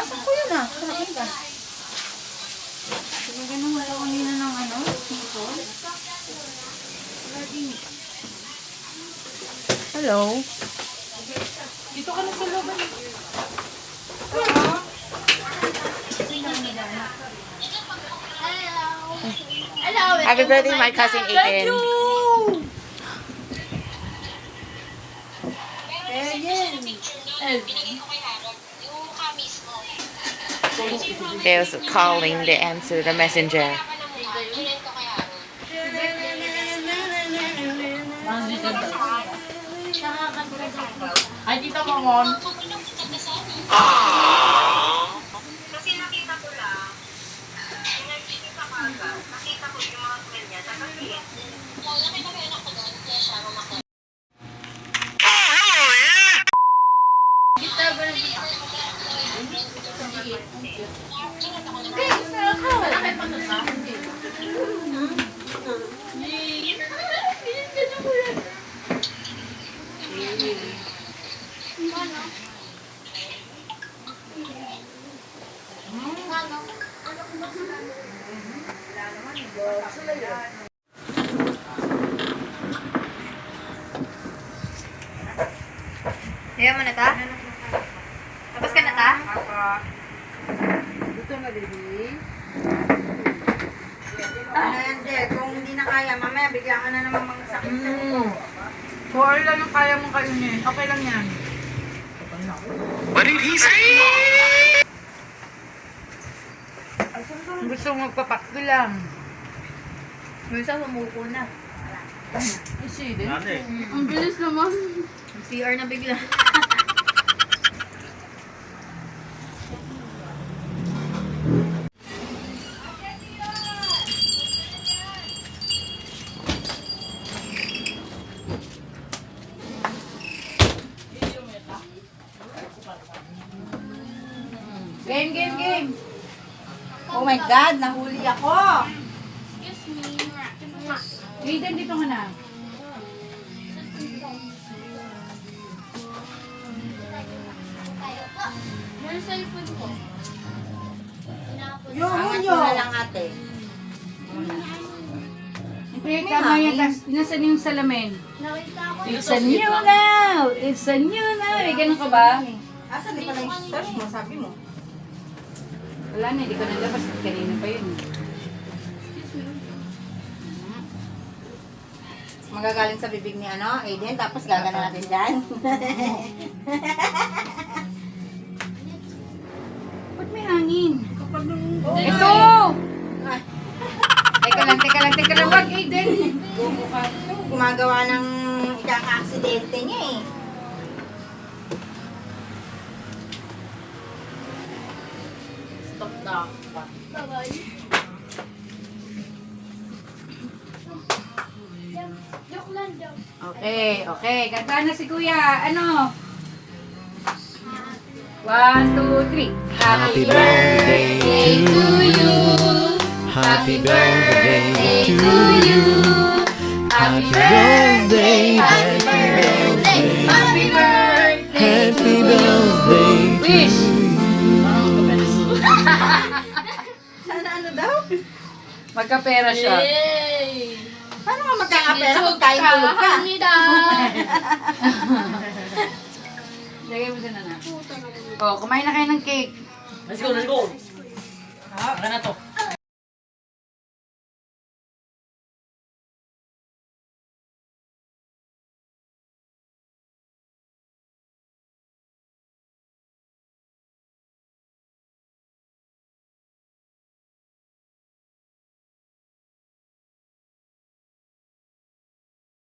Nasa ko yun ah. Sarap ka. Talaga nang wala kanina ng ano? Sipol? Hello. Dito ka na sa loob. Hello. Happy birthday, my cousin Aiden. They're calling the answer the messenger. Ay, dito mo, Mon. Kasi nakita ko lang, nag-inis sa kaga, nakita ko yung mga friend niya, kasi nakita ko yung anak ko doon, kaya siya mamakot. Ayaw mo na ta? Tapos ka na ta? Dito na, baby. Hindi, kung hindi na kaya, mamaya bigyan ka na naman mga sakit. Kung lang yung kaya mong kainin, okay lang yan. What did he say? Gusto mo magpapakto lang. Minsan sumuko na. Isi din. Ang bilis naman. CR na bigla. Game. Oh my God, nahuli ako. Aiden, dito ka na. Angat mo na lang ate. Hindi, tama yan. Nasaan yung salamin? It's a new now! It's a new now! May ganun ka ba? Asan di pala yung search mo, sabi mo? Wala na, hindi ko nalabas. Kanina pa yun. Magagaling sa bibig ni ano, Aiden, tapos gagana natin dyan. Ba't may hangin? Oh, Ito! Teka lang. Wag, Aiden! Gogo ka. Gumagawa ng ikaka-aksidente niya eh. Stop na. Okay. Kanta na si Kuya. Ano? 1, 2, 3. Happy birthday to you. Happy birthday to you. Happy birthday. Happy birthday. Happy birthday! Happy birthday to Wish! you. Sana ano daw? Magkapera siya. Paano ka magkakapera kung kain tulog ka? Lagay mo dyan na. Oh, kumain na kayo ng cake. Let's go. Tara na to.